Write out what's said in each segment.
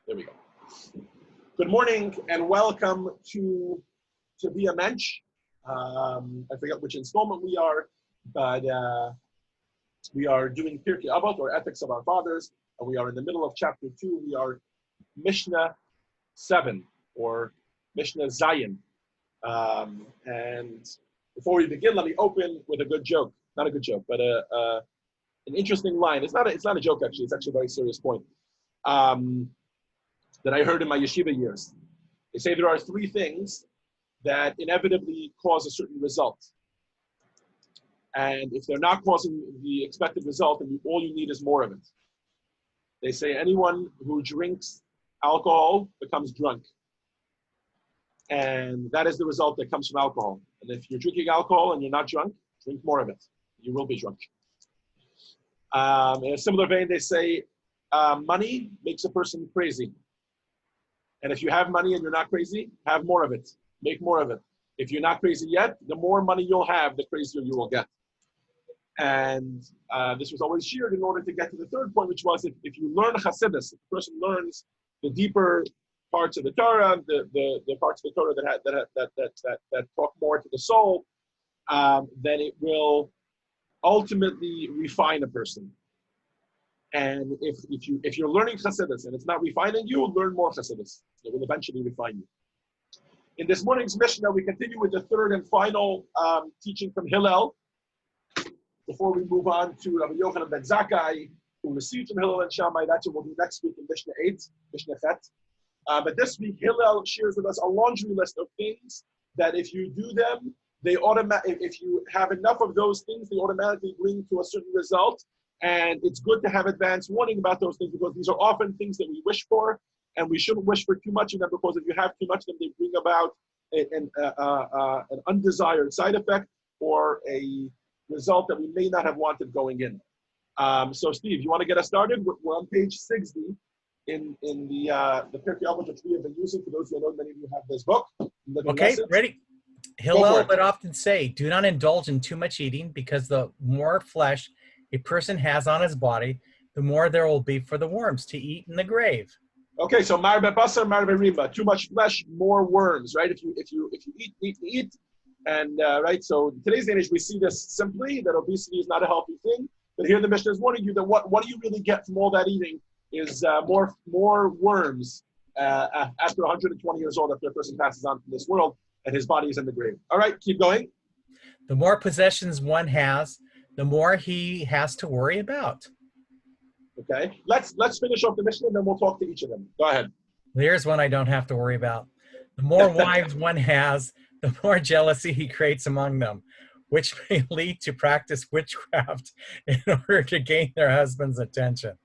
There we go. Good morning and welcome to be a Mensch. I forget which installment we are, but we are doing Pirkei Avot, or Ethics of Our Fathers, and we are in the middle of chapter 2. We are Mishnah 7, or Mishnah Zayin. And before we begin, let me open with a good joke. Not a good joke, but an interesting line. It's not a joke, actually. It's actually a very serious point that I heard in my yeshiva years. They say there are three things that inevitably cause a certain result. And if they're not causing the expected result, then all you need is more of it. They say anyone who drinks alcohol becomes drunk. And that is the result that comes from alcohol. And if you're drinking alcohol and you're not drunk, drink more of it. You will be drunk. In a similar vein, they say money makes a person crazy. And if you have money and you're not crazy, have more of it. Make more of it. If you're not crazy yet, the more money you'll have, the crazier you will get. And this was always shared in order to get to the third point, which was if you learn Chassidus, if the person learns the deeper parts of the Torah, the parts of the Torah that talk more to the soul, then it will ultimately refine a person. And if you're learning Chassidus and it's not refining you, learn more Chassidus. It will eventually refine you. In this morning's Mishnah, we continue with the third and final teaching from Hillel. Before we move on to Rabbi Yochanan ben Zakkai, who received from Hillel and Shammai, that's what we'll do next week in Mishnah 8, Mishnah Chet. But this week, Hillel shares with us a laundry list of things that if you do them, if you have enough of those things, they automatically bring to a certain result. And it's good to have advance warning about those things because these are often things that we wish for, and we shouldn't wish for too much of them because if you have too much of them, they bring about an undesired side effect or a result that we may not have wanted going in. So, Steve, you want to get us started? We're on page 60 in the Pirkei Avot, which we have been using. For those who know, many of you have this book. Okay, lessons. Ready? Hillel would often say, do not indulge in too much eating because the more flesh a person has on his body, the more there will be for the worms to eat in the grave. Okay, so marbe basar, marbe rima. Too much flesh, more worms, right? If you eat, and right. So in today's day and age, we see this simply that obesity is not a healthy thing. But here the Mishnah is warning you that what do you really get from all that eating is more worms after 120 years old, after a person passes on from this world and his body is in the grave. All right, keep going. The more possessions one has, the more he has to worry about. Okay, let's finish off the Mishnah and then we'll talk to each of them. Go ahead. Here's one I don't have to worry about. The more wives one has, the more jealousy he creates among them, which may lead to practice witchcraft in order to gain their husband's attention.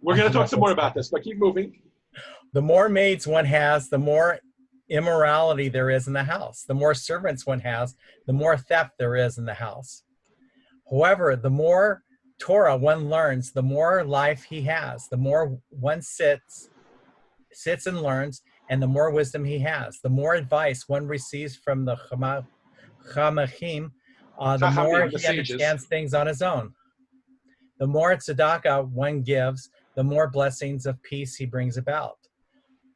We're going to talk some more about this, but keep moving. The more maids one has, the more immorality there is in the house. The more servants one has, the more theft there is in the house. However, the more Torah one learns, the more life he has. The more one sits and learns, and the more wisdom he has. The more advice one receives from the Chamachim, the more he understands things on his own. The more tzedakah one gives, the more blessings of peace he brings about.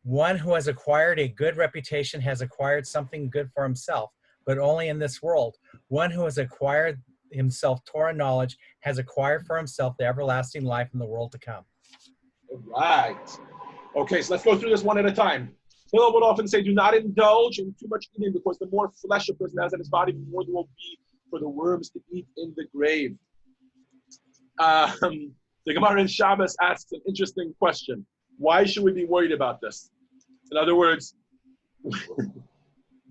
One who has acquired a good reputation has acquired something good for himself, but only in this world. One who has acquired himself Torah knowledge has acquired for himself the everlasting life in the world to come. All right. Okay, so let's go through this one at a time. Hillel would often say, do not indulge in too much eating because the more flesh a person has in his body, the more there will be for the worms to eat in the grave. The Gemara in Shabbos asks an interesting question. Why should we be worried about this? In other words,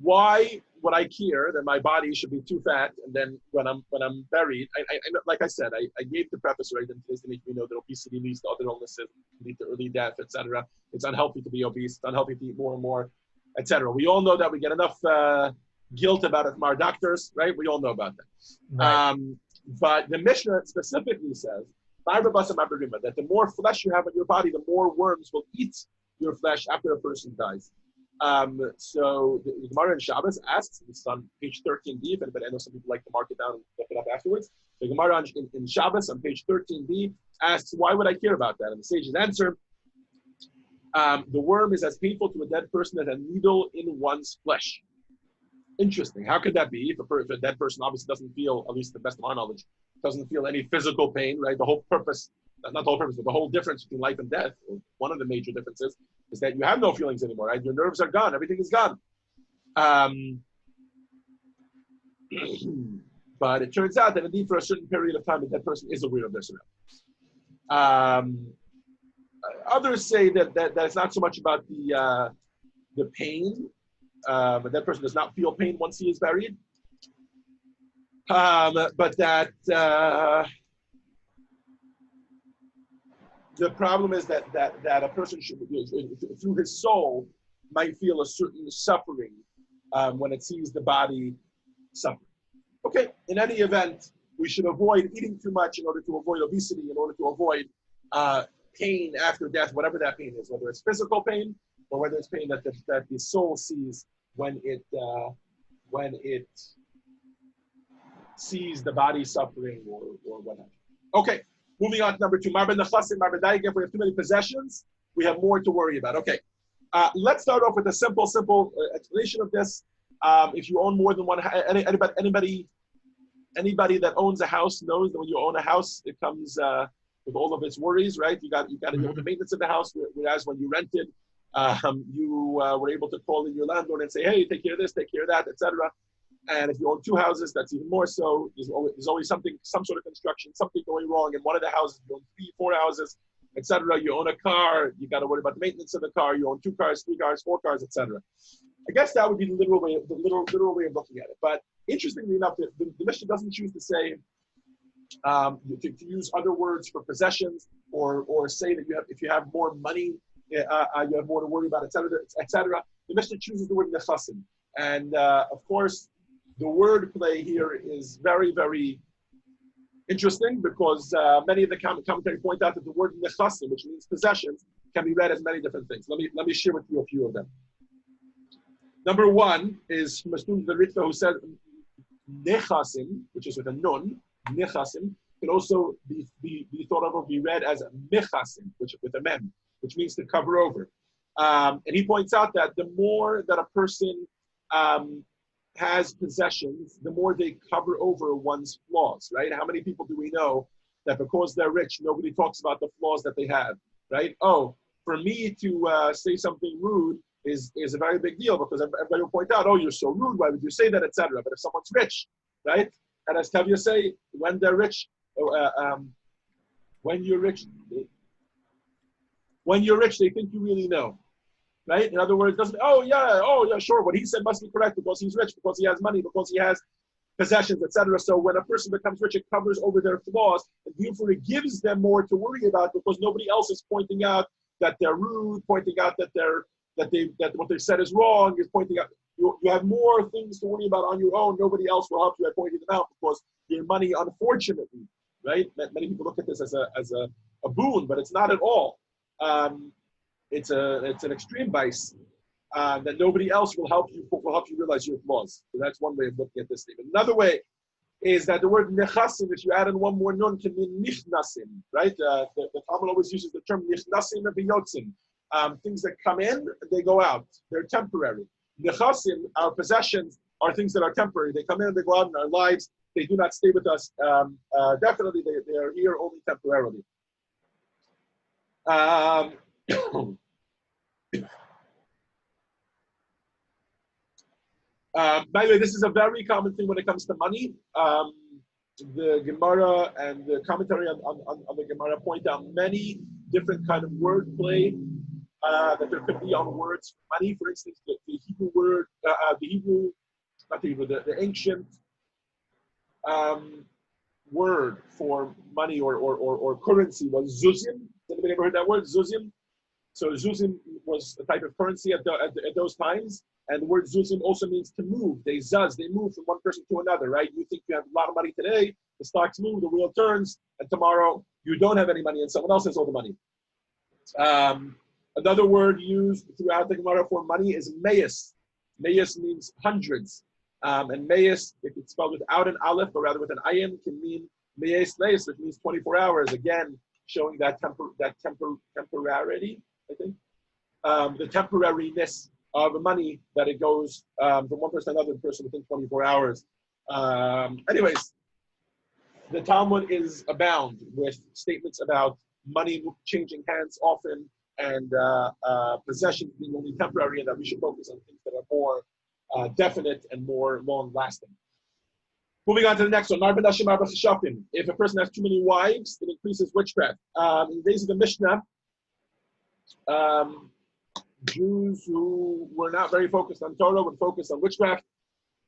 why would I care that my body should be too fat and then when I'm buried, I like I said, I gave the preface right in today's image. We know that obesity leads to other illnesses, lead to early death, etc. It's unhealthy to be obese. It's unhealthy to eat more and more, etc. We all know that. We get enough guilt about it from our doctors, right? We all know about that. Right. But the Mishnah specifically says that the more flesh you have in your body, the more worms will eat your flesh after a person dies. So the Gemara in Shabbos asks, this is on page 13b, but I know some people like to mark it down and look it up afterwards. The Gemara in Shabbos on page 13b asks, why would I care about that? And the sages answer, The worm is as painful to a dead person as a needle in one's flesh. Interesting. How could that be? If a dead person obviously doesn't feel, at least to the best of our knowledge, doesn't feel any physical pain, right? The whole purpose, not the whole purpose, but the whole difference between life and death, or one of the major differences, is that you have no feelings anymore, right? Your nerves are gone. Everything is gone. But it turns out that indeed for a certain period of time, the dead person is aware of their surroundings. Others say that it's not so much about the pain. A dead person does not feel pain once he is buried. But that the problem is that a person should, through his soul, might feel a certain suffering when it sees the body suffering. Okay, in any event, we should avoid eating too much in order to avoid obesity, in order to avoid pain after death, whatever that pain is, whether it's physical pain or whether it's pain that the soul sees when it sees the body suffering or what have you. Okay, moving on to number 2. Marben nechasim, marben daigef. If we have too many possessions, we have more to worry about. Okay, let's start off with a simple explanation of this. If you own more than one, anybody that owns a house knows that when you own a house, it comes with all of its worries, right? You got to deal with the maintenance of the house. Whereas when you rented, you were able to call in your landlord and say, "Hey, take care of this, take care of that, etc." And if you own 2 houses, that's even more so. There's always some sort of construction, something going wrong in one of the houses. You own 3, 4 houses, etc. You own a car, you got to worry about the maintenance of the car. You own 2 cars, 3 cars, 4 cars, etc. I guess that would be the literal way of looking at it. But interestingly enough, the Mishnah doesn't choose to say to use other words for possessions or say that if you have more money, you have more to worry about, etc., etc. The Mishnah chooses the word nechasim, and of course, the word play here is very, very interesting because many of the commentary point out that the word nechasim, which means possessions, can be read as many different things. Let me share with you a few of them. Number 1 is from a student of the Ritva who said nechasim, which is with a nun. Nechasim can also be thought of or be read as mechasim, which with a mem, which means to cover over. And he points out that the more that a person has possessions, the more they cover over one's flaws, right? How many people do we know that because they're rich, nobody talks about the flaws that they have, right? Oh, for me to say something rude is a very big deal because everybody will point out, oh, you're so rude, why would you say that, etc. But if someone's rich, right? And as Tevye say, when they're rich, when you're rich, they think you really know. Right? In other words, oh yeah, sure. What he said must be correct because he's rich, because he has money, because he has possessions, etc. So when a person becomes rich, it covers over their flaws, and therefore it gives them more to worry about because nobody else is pointing out that they're rude, pointing out that what they said is wrong, is pointing out. You have more things to worry about on your own. Nobody else will help you at pointing them out because your money, unfortunately, right? Many people look at this as a boon, but it's not at all. It's an extreme vice that nobody else will help you realize your flaws. So that's one way of looking at this statement. Another way is that the word nechasim, if you add in one more nun, can mean nichnasim, right? The Talmud always uses the term nichnasim and biyotzim. Things that come in, they go out. They're temporary. Nechasim, our possessions, are things that are temporary. They come in, they go out in our lives. They do not stay with us. Definitely, they are here only temporarily. By the way, this is a very common thing when it comes to money. The Gemara and the commentary on the Gemara point out many different kind of wordplay that there could be on words for money. For instance, the Hebrew word, the ancient word for money or currency was zuzim. Has anybody ever heard that word, zuzim? So zuzim was a type of currency at those times, and the word zuzim also means to move. They move from one person to another, right? You think you have a lot of money today, the stocks move, the wheel turns, and tomorrow you don't have any money and someone else has all the money. Another word used throughout the Gemara for money is mayas. Mayas means hundreds. And mayas, if it's spelled without an aleph, but rather with an ayin, can mean mayas layas, which means 24 hours. Again, showing that temporarity, I think. the temporariness of money, that it goes from one person to another person within 24 hours. Anyways, the Talmud is abound with statements about money changing hands often, and possessions being only temporary, and that we should focus on things that are more definite and more long-lasting. Moving on to the next one. If a person has too many wives, it increases witchcraft. In the days of the Mishnah, Jews who were not very focused on Torah would focus on witchcraft.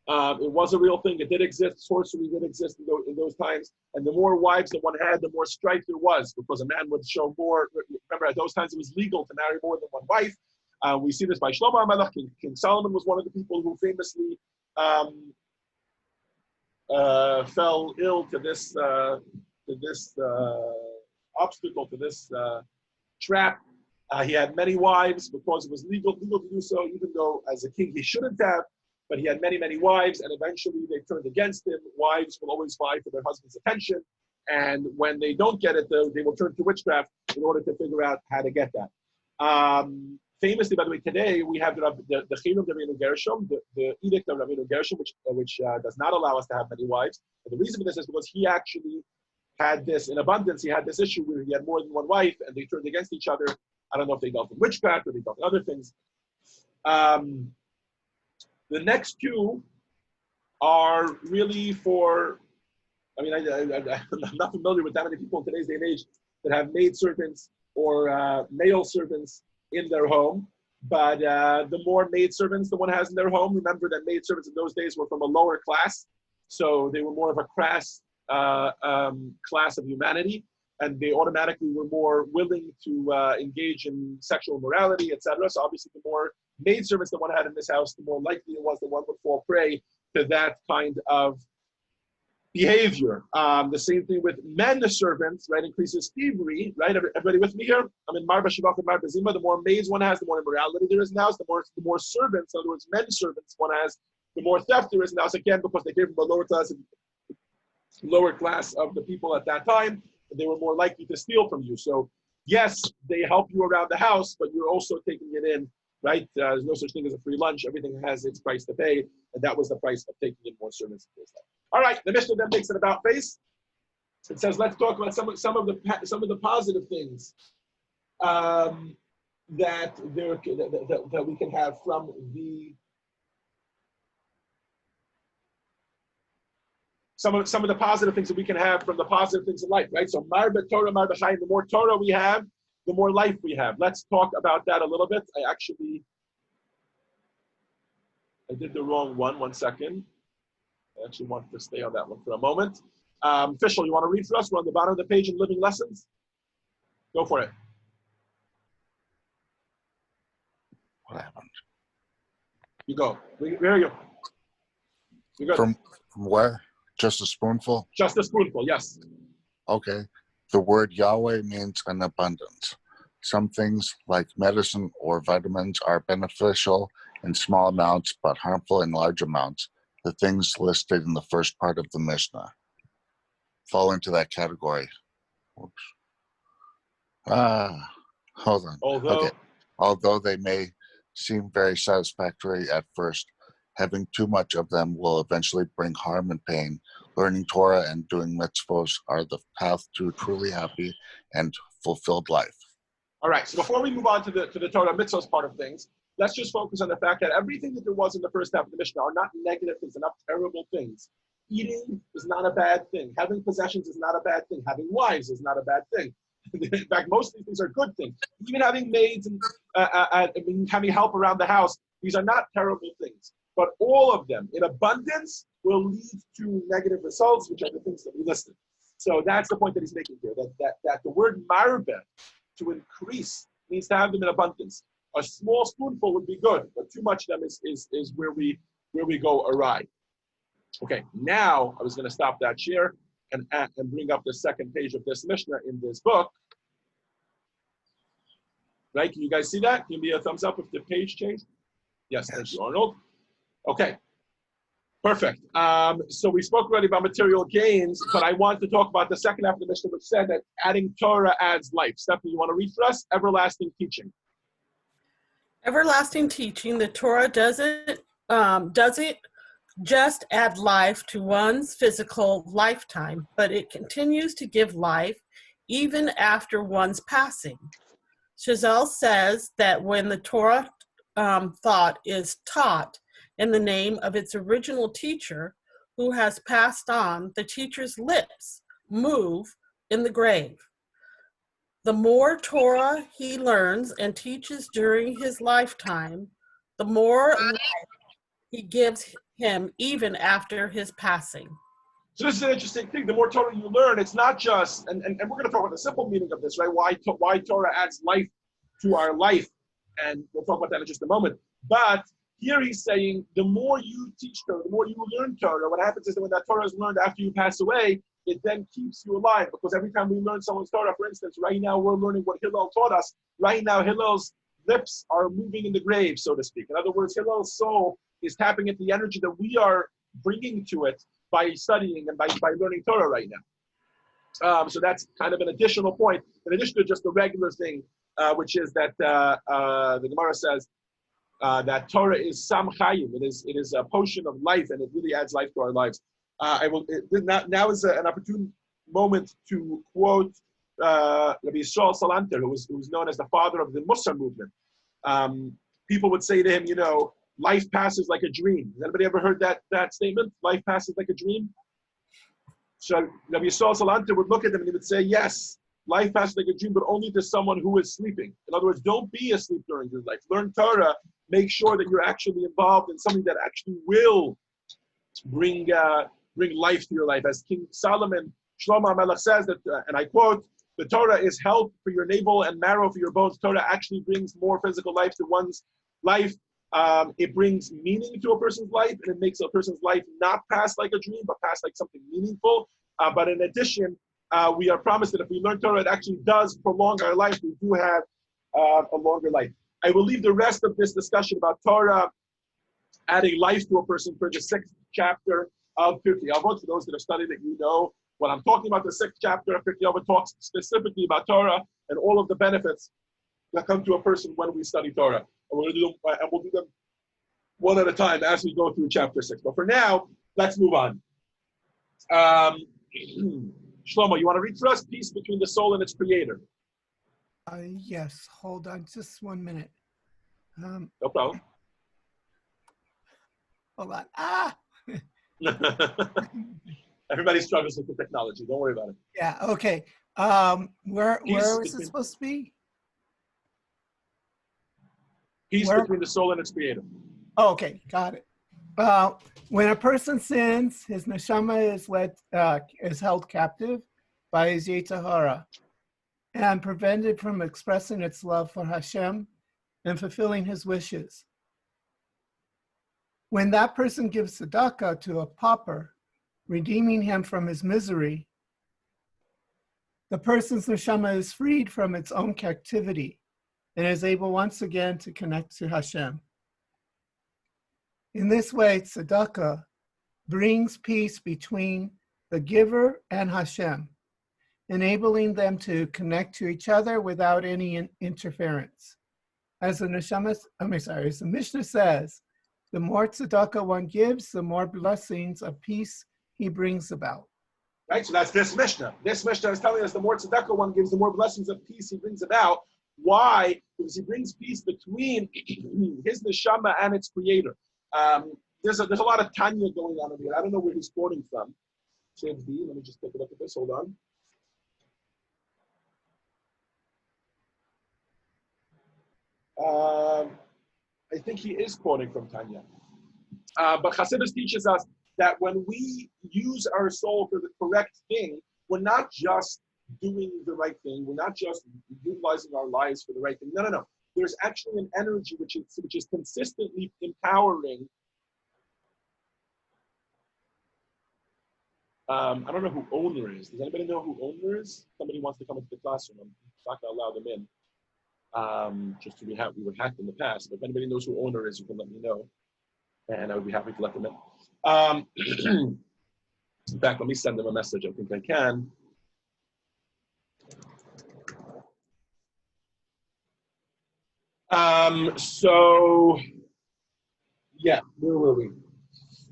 It was a real thing. It did exist. Sorcery did exist in those times. And the more wives that one had, the more strife there was, because a man would show more. Remember, at those times, it was legal to marry more than one wife. We see this by Shlomo HaMelech. King Solomon was one of the people who famously fell ill to this obstacle, to this trap. He had many wives because it was legal to do so, even though as a king he shouldn't have. But he had many, many wives, and eventually they turned against him. Wives will always vie for their husband's attention, and when they don't get it, they will turn to witchcraft in order to figure out how to get that. Famously, by the way, today we have the Chilum de Rabbeinu Gershom, the edict of Rabbeinu Gershom, which does not allow us to have many wives. And the reason for this is because he actually had this in abundance. He had this issue where he had more than one wife, and they turned against each other. I don't know if they dealt in witchcraft or they dealt in other things. The next two are really for, I'm not familiar with that many people in today's day and age that have maid servants or male servants in their home. But the more maid servants the one has in their home, remember that maid servants in those days were from a lower class. So they were more of a crass class of humanity. And they automatically were more willing to engage in sexual immorality, etc. So obviously, the more maidservants that one had in this house, the more likely it was that one would fall prey to that kind of behavior. The same thing with men servants, right? Increases thievery, right? Everybody with me here? I'm in Marba Shabbat and Marba Zima. The more maids one has, the more immorality there is in the house. The more servants, in other words, men servants one has, the more theft there is in the house. Again, because they came from the lower class of the people at that time. They were more likely to steal from you. So yes, they help you around the house, but you're also taking it in, right? There's no such thing as a free lunch. Everything has its price to pay, and that was the price of taking in more servants. All right, the Mishnah then makes an about face. It says, let's talk about some of the positive things that we can have from the some of the positive things that we can have from the positive things in life, right? So Marba Torah, Marba Chayim, the more Torah we have, the more life we have. Let's talk about that a little bit. I did the wrong one. 1 second. I actually wanted to stay on that one for a moment. Fishel, you want to read for us? We're on the bottom of the page in Living Lessons. Go for it. What happened? You go. We hear you. You go. From where? Just a spoonful? Just a spoonful, yes. Okay. The word Yahweh means an abundance. Some things like medicine or vitamins are beneficial in small amounts but harmful in large amounts. The things listed in the first part of the Mishnah fall into that category. Oops. Hold on. Although they may seem very satisfactory at first, having too much of them will eventually bring harm and pain. Learning Torah and doing mitzvos are the path to a truly happy and fulfilled life. All right, so before we move on to the Torah mitzvos part of things, let's just focus on the fact that everything that there was in the first half of the Mishnah are not negative things, they're not terrible things. Eating is not a bad thing. Having possessions is not a bad thing. Having wives is not a bad thing. In fact, most of these things are good things. Even having maids and having help around the house, these are not terrible things. But all of them, in abundance, will lead to negative results, which are the things that we listed. So that's the point that he's making here, that the word marbe, to increase, means to have them in abundance. A small spoonful would be good, but too much of them is where we go awry. Okay, now I was going to stop that share and bring up the second page of this Mishnah in this book. Right, can you guys see that? Give me a thumbs up if the page changed. Yes, thank you, Arnold. Okay, perfect. So we spoke already about material gains, but I want to talk about the second half of the Mishnah, which said that adding Torah adds life. Stephanie, you want to read for us? Everlasting teaching. Everlasting teaching, the Torah doesn't just add life to one's physical lifetime, but it continues to give life even after one's passing. Chazal says that when the Torah thought is taught in the name of its original teacher who has passed on, the teacher's lips move in the grave. The more Torah he learns and teaches during his lifetime, the more life he gives him even after his passing. So this is an interesting thing. The more Torah you learn, it's not just, and we're going to talk about the simple meaning of this, right? Why Torah adds life to our life. And we'll talk about that in just a moment. But here he's saying, the more you teach Torah, the more you learn Torah, what happens is that when that Torah is learned after you pass away, it then keeps you alive. Because every time we learn someone's Torah, for instance, right now we're learning what Hillel taught us. Right now, Hillel's lips are moving in the grave, so to speak. In other words, Hillel's soul is tapping at the energy that we are bringing to it by studying and by learning Torah right now. So that's kind of an additional point, in addition to just the regular thing, which is that the Gemara says that Torah is Sam Chayim. It is a potion of life, and it really adds life to our lives. Now is an opportune moment to quote Rabbi Yisrael Salanter, who was known as the father of the Musar movement. People would say to him, life passes like a dream. Has anybody ever heard that statement? Life passes like a dream? So Rabbi Yisrael Salanter would look at them and he would say, yes, life passes like a dream, but only to someone who is sleeping. In other words, don't be asleep during your life. Learn Torah. Make sure that you're actually involved in something that actually will bring life to your life. As King Solomon, Shlomo HaMelech says that, and I quote, the Torah is health for your navel and marrow for your bones. Torah actually brings more physical life to one's life. It brings meaning to a person's life, and it makes a person's life not pass like a dream, but pass like something meaningful. But in addition, we are promised that if we learn Torah, it actually does prolong our life. We do have a longer life. I will leave the rest of this discussion about Torah adding life to a person for the 6th chapter of Pirkei Avot. For those that have studied it, you know what I'm talking about. The 6th chapter of Pirkei Avot talks specifically about Torah and all of the benefits that come to a person when we study Torah. And we'll do them one at a time as we go through chapter 6. But for now, let's move on. Shlomo, you want to read for us? Peace between the soul and its creator. Yes, hold on just 1 minute. No problem. Hold on. Everybody struggles with the technology. Don't worry about it. Yeah, okay. Where is it supposed to be? Peace between the soul and its creator. Oh, okay, got it. When a person sins, his neshama is held captive by his yetzer hara and prevented from expressing its love for Hashem and fulfilling his wishes. When that person gives tzedakah to a pauper, redeeming him from his misery, the person's neshama is freed from its own captivity and is able once again to connect to Hashem. In this way, tzedakah brings peace between the giver and Hashem, enabling them to connect to each other without any interference. As the Mishnah says, the more tzedakah one gives, the more blessings of peace he brings about. Right, so that's this Mishnah. This Mishnah is telling us the more tzedakah one gives, the more blessings of peace he brings about. Why? Because he brings peace between his neshama and its creator. There's a lot of Tanya going on over here. I don't know where he's quoting from. Let me just take a look at this. Hold on. I think he is quoting from Tanya. But Chassidus teaches us that when we use our soul for the correct thing, we're not just doing the right thing. We're not just utilizing our lives for the right thing. No. There's actually an energy which is consistently empowering. I don't know who owner is. Does anybody know who owner is? Somebody wants to come into the classroom. I'm not going to allow them in. Just to be happy, we were hacked in the past. But if anybody knows who owner is, you can let me know. And I would be happy to let them in. In fact, let me send them a message. I think I can. So, yeah, where were we?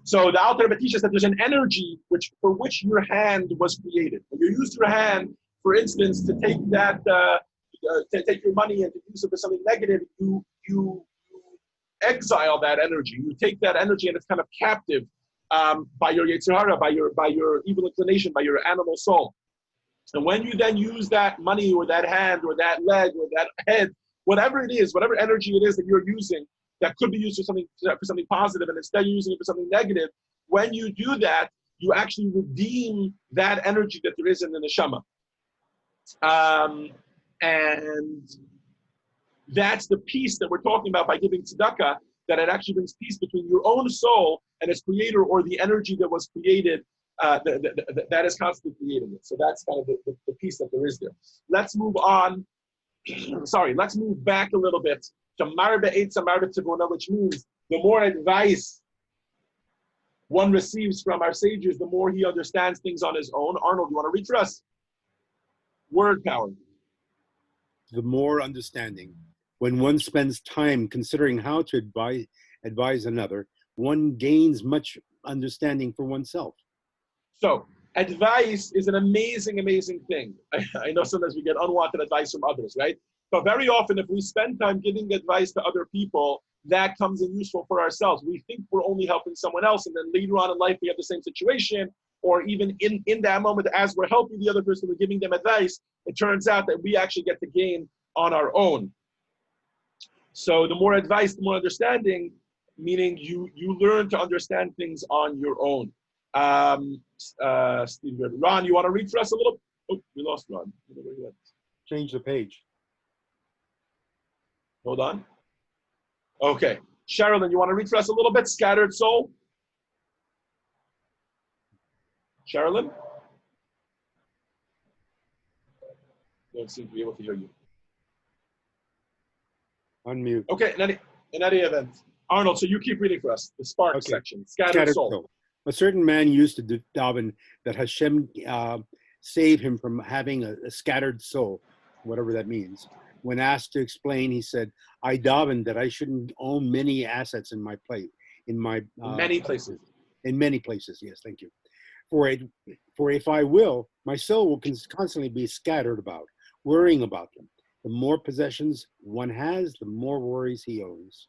So the Alter Rebbe teaches that there's an energy for which your hand was created. When you use your hand, for instance, to take that, to take your money and to use it for something negative, you exile that energy. You take that energy and it's kind of captive by your Yetzer Hara, by your evil inclination, by your animal soul. And when you then use that money or that hand or that leg or that head, whatever it is, whatever energy it is that you're using, that could be used for something positive, and instead you're using it for something negative. When you do that, you actually redeem that energy that there is in the neshama. And that's the peace that we're talking about by giving tzedakah, that it actually brings peace between your own soul and its creator, or the energy that was created, that is constantly creating it. So that's kind of the peace that there is there. Let's move on. Let's move back a little bit to marbe eitza marbe tivuna, which means the more advice one receives from our sages, the more he understands things on his own. Arnold, you want to read for us? Word power. The more understanding. When one spends time considering how to advise another, one gains much understanding for oneself. So, advice is an amazing, amazing thing. I know sometimes we get unwanted advice from others, right? But very often, if we spend time giving advice to other people, that comes in useful for ourselves. We think we're only helping someone else, and then later on in life, we have the same situation, or even in that moment, as we're helping the other person, we're giving them advice, it turns out that we actually get to gain on our own. So the more advice, the more understanding, meaning you learn to understand things on your own. Steve, Ron, you want to read for us a little? Oh, we lost Ron. Where he went. Change the page. Hold on. Okay. Sherilyn, you want to read for us a little bit? Scattered soul? Sherilyn? Don't seem to be able to hear you. Unmute. Okay, in any event. Arnold, so you keep reading for us. The spark section. Scattered soul. A certain man used to daven that Hashem save him from having a scattered soul, whatever that means. When asked to explain, he said, I daven that I shouldn't own many assets in my plate, many places. In many places, yes, thank you. For if I will, my soul will constantly be scattered about, worrying about them. The more possessions one has, the more worries he owns.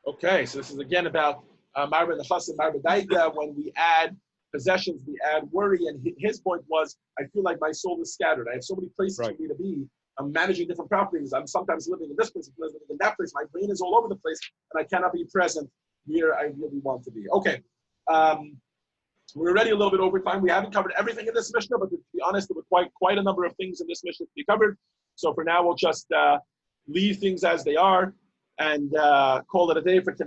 Okay, so this is again about Marbe Nechas and Marbe Daika. When we add possessions, we add worry. And his point was, I feel like my soul is scattered. I have so many places for me to be. I'm managing different properties. I'm sometimes living in this place, living in that place. My brain is all over the place, and I cannot be present where I really want to be. Okay. We're already a little bit over time. We haven't covered everything in this Mishnah, but to be honest, there were quite a number of things in this Mishnah to be covered. So for now, we'll just leave things as they are and call it a day for today.